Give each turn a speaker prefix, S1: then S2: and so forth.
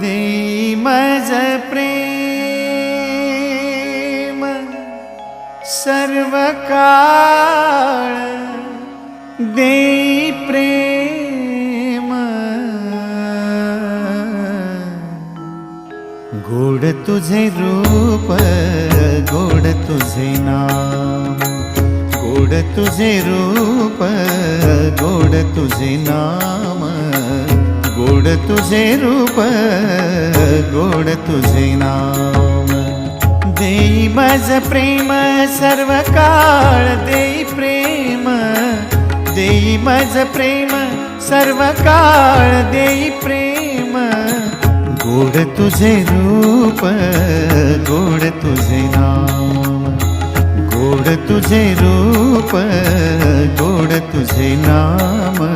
S1: देई मज प्रेम सर्व काळ, देई प्रेम गोड तुझे रूप, गोड तुझे नाम, गोड तुझे रूप, गोड तुझे नाम, गोड तुझे रूप, गोड तुझे नाम। देई मज प्रेम सर्व काळ, देई प्रेम, देई मज प्रेम सर्व काळ, देई प्रेम गोड तुझे रूप, गोड तुझे नाम, गोड तुझे रूप, गोड तुझे नाम।